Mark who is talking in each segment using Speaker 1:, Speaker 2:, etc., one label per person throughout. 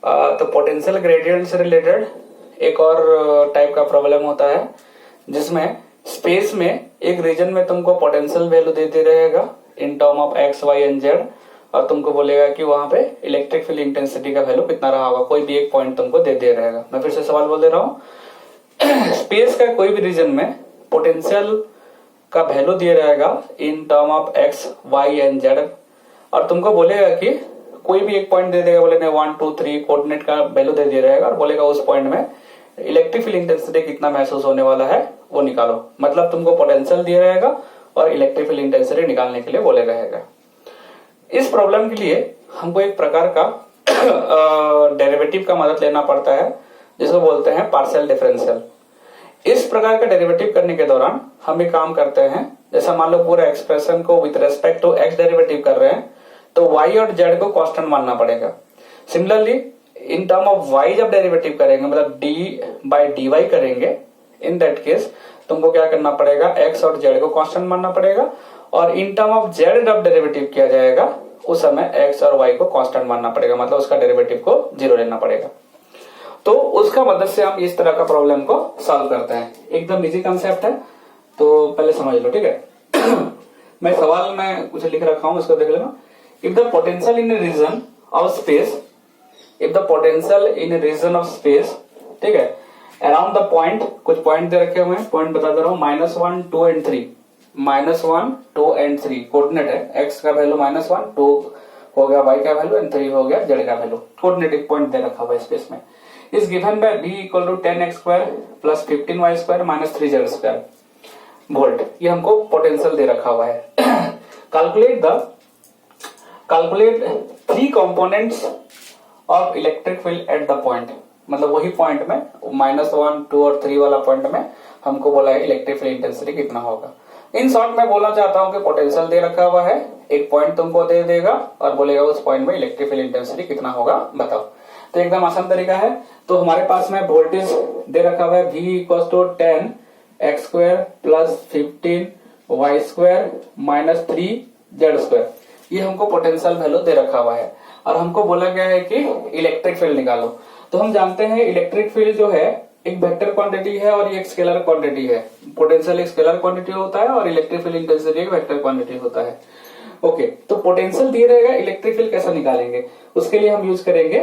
Speaker 1: तो potential gradient से related एक और टाइप का प्रॉब्लम होता है जिसमें स्पेस में एक रीजन में तुमको पोटेंशियल वैल्यू देते रहेगा in term of X Y and Z, और तुमको बोलेगा कि वहां पे इलेक्ट्रिक फील्ड इंटेंसिटी का वैल्यू कितना रहा होगा, कोई भी एक पॉइंट तुमको दे रहेगा। मैं फिर से सवाल बोल दे रहा हूँ स्पेस का कोई भी रीजन में पोटेंशियल का वैल्यू दिया रहेगा in term of X Y and Z, और तुमको बोलेगा कि कोई भी एक पॉइंट दे देगा, बोले 1 2 3 कोऑर्डिनेट का वैल्यू दे दिया रहेगा और बोलेगा उस पॉइंट में इलेक्ट्रिक फील्ड इंटेंसिटी कितना महसूस होने वाला है वो निकालो। मतलब तुमको पोटेंशियल दिया रहेगा और इलेक्ट्रिक फील्ड इंटेंसिटी निकालने के लिए बोले रहेगा। इस प्रॉब्लम के लिए हमको एक प्रकार का डेरिवेटिव का मदद लेना पड़ता है जिसको बोलते हैं पार्शियल डिफरेंशियल। इस प्रकार का डेरिवेटिव करने के दौरान हम एक काम करते हैं, जैसा मान लो पूरे एक्सप्रेशन को with respect to x derivative कर रहे हैं तो y और z को कांस्टेंट मानना पड़ेगा। Similarly in term of y जब डेरिवेटिव करेंगे मतलब d/dy करेंगे, इन दैट केस तुमको क्या करना पड़ेगा, x और z को कांस्टेंट मानना पड़ेगा, और इन टर्म ऑफ z जब डेरिवेटिव किया जाएगा उस समय x और y को कांस्टेंट मानना पड़ेगा, मतलब उसका डेरिवेटिव को 0 लेना पड़ेगा। तो उसका मदद से हम इस तरह का प्रॉब्लम को सॉल्व करते हैं। एकदम इजी कंसेप्ट है, तो पहले समझ लो, ठीक है। मैं सवाल में कुछ लिख रखा हूं, उसको देख लेना। If the potential in a region of space, if the potential in a region of space, ठीक है, around the point, कुछ पॉइंट दे रखे हुए हैं, पॉइंट बता दे रहा हूँ, -1 2 एंड 3, -1 2 एंड 3 कोऑर्डिनेट है, x का वैल्यू -1 2 हो गया, y का वैल्यू एंड 3 हो गया z का वैल्यू, कोऑर्डिनेट एक पॉइंट दे रखा हुआ है स्पेस में। Is given by b = 10x² + 15y² - 3z² volt. ये हमको पोटेंशियल दे रखा हुआ है। Calculate 3 components of electric field at the point, मतलब वही पॉइंट में -1 2 और 3 वाला पॉइंट में हमको बोला है इलेक्ट्रिक फील्ड इंटेंसिटी कितना होगा। इन शॉर्ट मैं बोलना चाहता हूं कि पोटेंशियल दे रखा हुआ है, एक पॉइंट तुमको दे देगा और बोलेगा उस पॉइंट में इलेक्ट्रिक फील्ड इंटेंसिटी कितना होगा बताओ। तो एकदम आसान तरीका है। तो हमारे पास में वोल्टेज दे रखा हुआ है v = 10x² + 15y² - 3z²। ये हमको पोटेंशियल वैल्यू दे रखा हुआ है और हमको बोला गया है कि इलेक्ट्रिक फील्ड निकालो। तो हम जानते हैं इलेक्ट्रिक फील्ड जो है एक वेक्टर क्वांटिटी है और ये एक स्केलर क्वांटिटी है। पोटेंशियल एक स्केलर क्वांटिटी होता है और इलेक्ट्रिक फील्ड इंटेंसिटी एक वेक्टर क्वांटिटी होता है। ओके, तो पोटेंशियल दिए रहेगा, इलेक्ट्रिक फील्ड कैसे निकालेंगे उसके लिए हम यूज करेंगे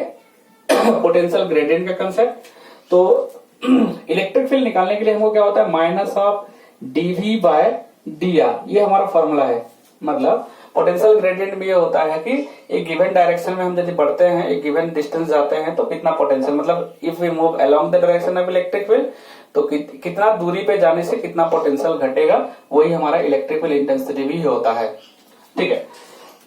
Speaker 1: पोटेंशियल ग्रेडियंट का कंसेप्ट। तो इलेक्ट्रिक फील्ड निकालने के लिए हमको क्या होता है, -dv/dr, ये हमारा फॉर्मूला है। मतलब पोटेंशियल ग्रेडियंट में ये होता है कि एक गिवन डायरेक्शन में हम यदि बढ़ते हैं, एक गिवन डिस्टेंस जाते हैं तो कितना पोटेंशियल, मतलब if we move along the direction of electric field तो कितना दूरी पे जाने से कितना पोटेंशियल घटेगा, वही हमारा इलेक्ट्रिक फील्ड इंटेंसिटी भी होता है। ठीक है,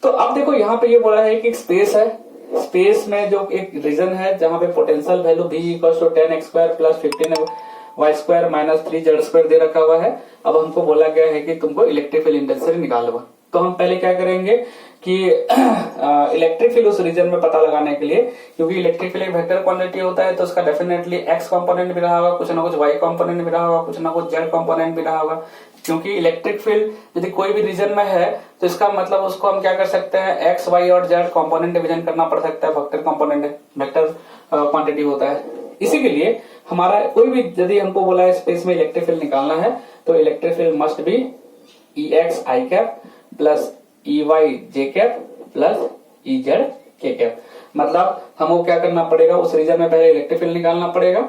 Speaker 1: तो अब देखो यहाँ पे ये बोला है कि एक स्पेस है, स्पेस में जो एक रीजन है जहां पे potential value v = 10x² + 15y² - 3z² दे रखा हुआ है। अब हमको बोला गया है कि तुमको इलेक्ट्रिक फील्ड इंटेंसिटी निकालो। तो हम पहले क्या करेंगे कि इलेक्ट्रिक फील्ड उस रीजन में पता लगाने के लिए, क्योंकि इलेक्ट्रिक फील्ड एक वेक्टर क्वांटिटी होता है तो उसका डेफिनेटली x कंपोनेंट भी रहा होगा, कुछ ना कुछ y कंपोनेंट भी रहा होगा, कुछ ना कुछ z कंपोनेंट भी रहा होगा। क्योंकि इलेक्ट्रिक फील्ड यदि कोई भी रीजन में है तो इसका मतलब उसको हम क्या कर सकते हैं, x y और z कंपोनेंट डिवीजन करना पड़ सकता है, वेक्टर कंपोनेंट है, वेक्टर क्वांटिटी होता है। इसी के लिए हमारा कोई भी यदि हमको बोला है स्पेस में इलेक्ट्रिक फील्ड निकालना है तो electric field must be Ex i cap plus Ey j cap plus Ez k cap. मतलब हमको क्या करना पड़ेगा, उस रीजन में पहले इलेक्ट्रिक फील्ड निकालना पड़ेगा,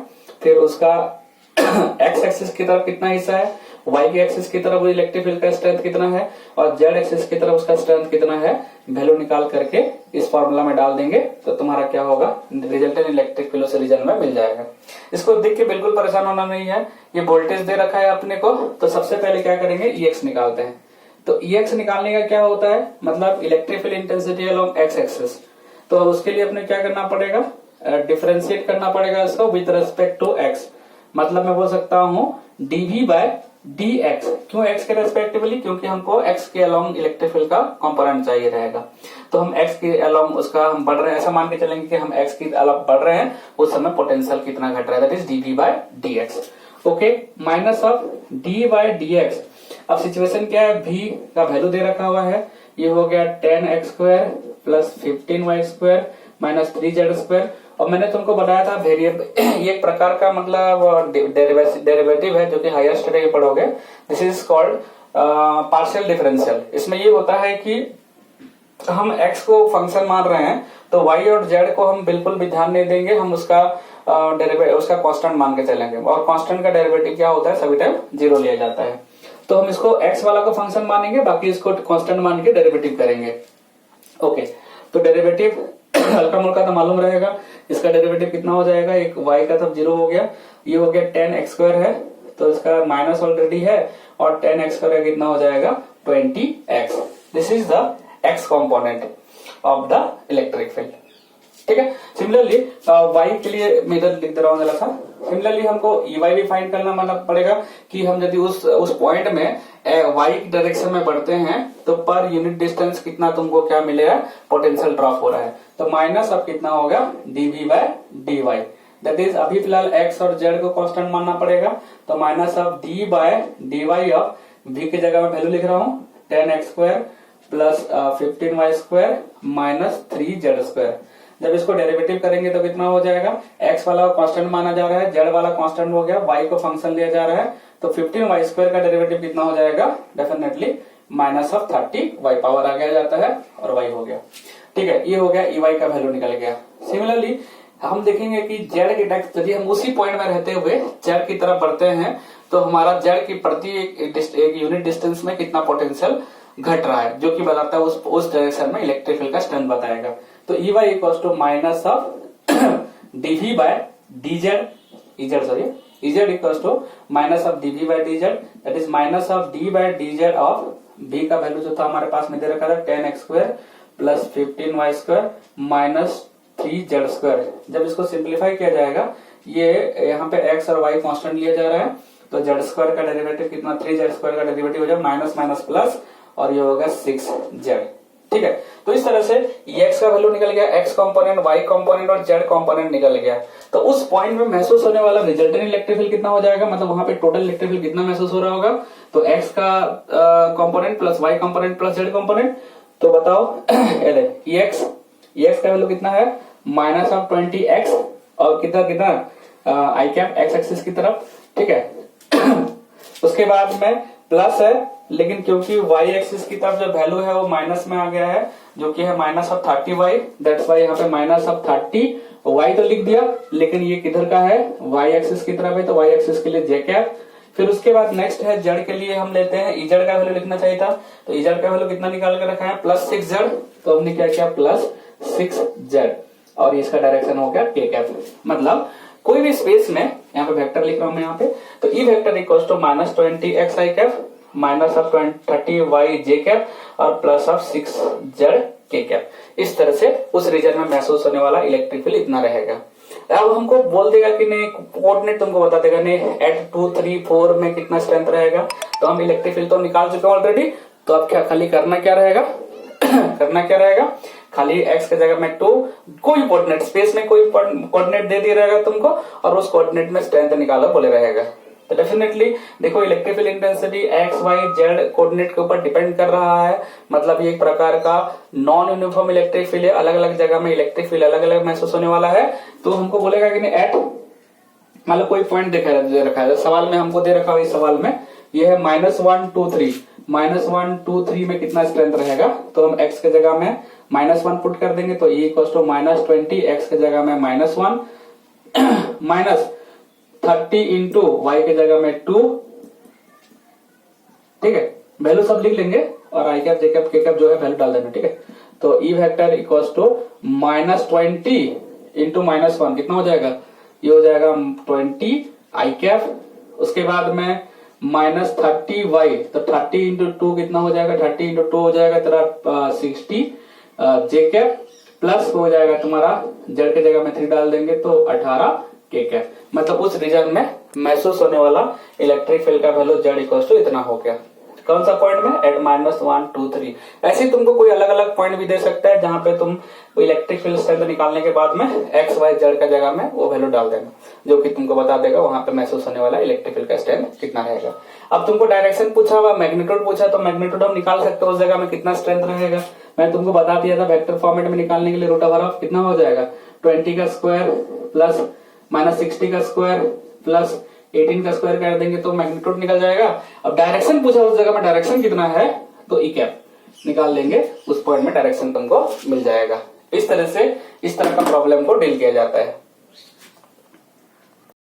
Speaker 1: फिर उसका x एक्सिस की तरफ कितना हिस्सा है, y की एक्सिस की तरफ इलेक्ट्रिक फील्ड का स्ट्रेंथ कितना है और z एक्सिस की तरफ उसका स्ट्रेंथ कितना है, वैल्यू निकाल करके इस फॉर्मूला में डाल देंगे तो तुम्हारा क्या होगा, रिजल्टेंट इलेक्ट्रिक फील्ड उस रीजन में मिल जाएगा। इसको देख के बिल्कुल परेशान होना नहीं है, ये वोल्टेज दे रखा है अपने को। तो सबसे पहले क्या करेंगे, Ex निकालते हैं। तो Ex निकालने का क्या होता है, मतलब electric field intensity along x axis. तो उसके लिए अपने क्या करना पड़ेगा, डिफरेंशिएट करना पड़ेगा इसको विद रेस्पेक्ट टू x। मतलब मैं बोल सकता हूं dv/dx। क्यों x के रेस्पेक्टिवली, क्योंकि हमको x के अलोंग इलेक्ट्रिक फील्ड का कंपोनेंट चाहिए रहेगा। तो हम x के अलोंग उसका हम बढ़ रहे हैं, ऐसा मान के चलेंगे कि हम x की अलोंग बढ़ रहे हैं, उस समय पोटेंशियल कितना घट रहा है, that is dv/dx। Okay, minus of d/dx। अब सिचुएशन क्या है, v का वैल्यू दे रखा हुआ है, ये हो गया 10x² + 15y² - 3z²। और मैंने तुमको बताया था वेरिएबल ये एक प्रकार का मतलब डेरिवेटिव है जो कि हायर स्टडी में पढ़ोगे। This is called partial differential. इसमें ये होता है कि हम x को फंक्शन मान रहे हैं तो y और z को हम बिल्कुल भी ध्यान नहीं देंगे, हम उसका उसका कांस्टेंट मान के चलेंगे। और कांस्टेंट का डेरिवेटिव क्या होता है, सभी टाइम 0 लिया जाता है। तो हम इसको x वाला को फंक्शन मानेंगे, बाकी इसको कांस्टेंट मान के डेरिवेटिव करेंगे। ओके, तो डेरिवेटिव हल्का मुल्का तो मालूम रहेगा। इसका डेरिवेटिव कितना हो जाएगा, एक y का तब 0 हो गया, ये हो गया 10x² है, तो इसका माइनस ऑलरेडी है, और 10x² कितना हो जाएगा 20x। This is the x component of the electric field. ठीक है। सिमिलरली y के लिए मैं इधर लिख दे रहा हूं जरा सा। सिमिलरली हमको EY भी फाइंड करना मतलब पड़ेगा कि हम यदि उस पॉइंट में y डायरेक्शन में बढ़ते हैं तो पर यूनिट डिस्टेंस कितना तुमको क्या मिलेगा, पोटेंशियल ड्रॉप हो रहा है। तो माइनस अब कितना होगा dv/dy, दैट इज अभी फिलहाल x और z को कांस्टेंट मानना पड़ेगा। तो minus of d/dy of v की जगह में वैल्यू लिख रहा हूं 10x² plus 15y² minus 3z²। जब इसको डेरिवेटिव करेंगे तो कितना हो जाएगा, x वाला कांस्टेंट माना जा रहा है, z वाला कांस्टेंट हो गया, y को फंक्शन लिया जा रहा है, तो 15y² का डेरिवेटिव कितना हो जाएगा, definitely minus of 30y power आ गया जाता है और y हो गया। ठीक है, ये हो गया EY का वैल्यू निकल गया। सिमिलरली हम देखेंगे कि z की डेप्थ यदि हम उसी पॉइंट में रहते हुए z की तरफ बढ़ते हैं तो हमारा z की प्रति एक यूनिट डिस्टेंस में कितना पोटेंशियल घट रहा है, जो कि बताता है उस डायरेक्शन में इलेक्ट्रिक फील्ड का स्ट्रेंथ बताएगा। तो EY equals to minus of dv/dz, Ez equals to minus of dv/dz, that is minus of d/dz of v का वैल्यू जो था हमारे पास में दे रखा था 10x² plus 15y² minus 3z²। जब इसको सिंप्लीफाई किया जाएगा, ये यहाँ पे x और y कांस्टेंट लिया जा रहा है, तो z² का डेरिवेटिव कितना, 3z² का डेरिवेटिव हो जाए माइनस माइनस प्लस, और ये होगा 6z। ठीक है, तो इस तरह से x का वैल्यू निकल गया, x कंपोनेंट, y कंपोनेंट और z कंपोनेंट निकल गया। तो उस पॉइंट में महसूस होने वाला रिजल्टेंट इलेक्ट्रिक फील्ड कितना हो जाएगा, मतलब वहां पे टोटल इलेक्ट्रिक फील्ड कितना महसूस हो रहा होगा। तो x का component plus y component plus z component, तो बताओ Ex का वैल्यू कितना है, माइनस ऑफ 20x और कितना आई कैप x एक्सिस की तरफ। ठीक है उसके बाद में प्लस है, लेकिन क्योंकि y एक्सिस की तरफ जो वैल्यू है वो माइनस में आ गया है, जो कि है minus of 30y, that's why यहाँ पे माइनस ऑफ 30y तो लिख दिया, लेकिन ये किधर का है, y एक्सिस की तरफ है, तो y एक्सिस के लिए j कैप। फिर उसके बाद नेक्स्ट है z के लिए हम लेते हैं, Ez का वैल्यू लिखना चाहिए था, तो Ez का वैल्यू कितना निकाल कर रखा है, प्लस 6z, तो हमने क्या किया प्लस 6z, और इसका डायरेक्शन हो गया k कैप। मतलब कोई भी स्पेस में, यहाँ पे वेक्टर लिख रहा हूं मैं यहाँ पे, तो E vector equals to minus 20x I cap minus of 30y j cap और plus of 6z k cap. इस तरह से उस रीजन में महसूस होने वाला इलेक्ट्रिक फील्ड इतना रहेगा। अब हमको बोल देगा कि नहीं, कोऑर्डिनेट तुमको बता देगा नहीं एट 2, 3, 4 में कितना स्ट्रेंथ रहेगा, तो हम इलेक्ट्रिक फील्ड तो निकाल चुके हैं ऑलरेडी। तो अब क्या खाली करना क्या रहेगा करना क्या रहेगा, खाली x की जगह में 2 कोई कोऑर्डिनेट स्पेस में कोई कोऑर्डिनेट दे दिया रहेगा तुमको, और उस कोऑर्डिनेट में स्ट्रेंथ निकालो बोले रहेगा। तो डेफिनेटली देखो electric field intensity x, y, z coordinate के ऊपर डिपेंड कर रहा है। मतलब ये एक प्रकार का नॉन यूनिफॉर्म इलेक्ट्रिक फील्ड है, अलग अलग जगह में इलेक्ट्रिक फील्ड अलग अलग महसूस होने वाला है। तो हमको बोलेगा कि नहीं एट, मतलब कोई पॉइंट दे रखा है सवाल में, हमको दे रखा है इस सवाल में, ये है -1, 2, 3, -1, 2, 3 में कितना स्ट्रेंथ रहेगा, तो हम x के जगह में -1 पुट कर देंगे, तो E इक्वल्स टू -20, x के जगह में -1 माइनस 30 इंटू वाई के जगह में 2। ठीक है, वैल्यू सब लिख लेंगे और I cap, J cap, K cap जो है वैल्यू डाल देना। ठीक है, तो E vector equals to -20 into -1 कितना हो जाएगा, ये हो जाएगा 20 आई कैप। उसके बाद में -30y, तो 30 इंटू 2 कितना हो जाएगा, 30 इंटू 2 हो जाएगा तेरा 60 जे कैप, प्लस हो जाएगा तुम्हारा जेड के जगह में 3 डाल देंगे तो 18 के कैप। मतलब उस रीजन में महसूस होने वाला इलेक्ट्रिक फील्ड का वैल्यू जेड इक्वल्स टू इतना हो गया। कौन सा पॉइंट में, एट -1, 2, 3। ऐसे तुमको कोई अलग अलग पॉइंट भी दे सकता है जहां पे तुम इलेक्ट्रिक फील्ड स्ट्रेंथ निकालने के बाद में एक्स, वाई, जेड का जगह में वो वैल्यू डाल देना, जो कि तुमको बता देगा वहां पे महसूस होने वाला इलेक्ट्रिक फील्ड का स्ट्रेंथ कितना रहेगा। अब तुमको डायरेक्शन पूछा हुआ, मैग्नीट्यूड पूछा, तो मैग्नीट्यूड हम निकाल सकते हो उस जगह में कितना स्ट्रेंथ रहेगा। मैं तुमको बता दिया था वेक्टर फॉर्मेट में निकालने के लिए रूट ओवर ऑफ कितना हो जाएगा 20 का स्क्वायर प्लस -60 का स्क्वायर प्लस 18 का स्क्वायर कर देंगे तो मैग्नीट्यूड निकल जाएगा। अब डायरेक्शन पूछा उस जगह में डायरेक्शन कितना है तो ई कैप निकाल लेंगे, उस पॉइंट में डायरेक्शन तुमको मिल जाएगा। इस तरह से इस तरह का प्रॉब्लम को डील किया जाता है।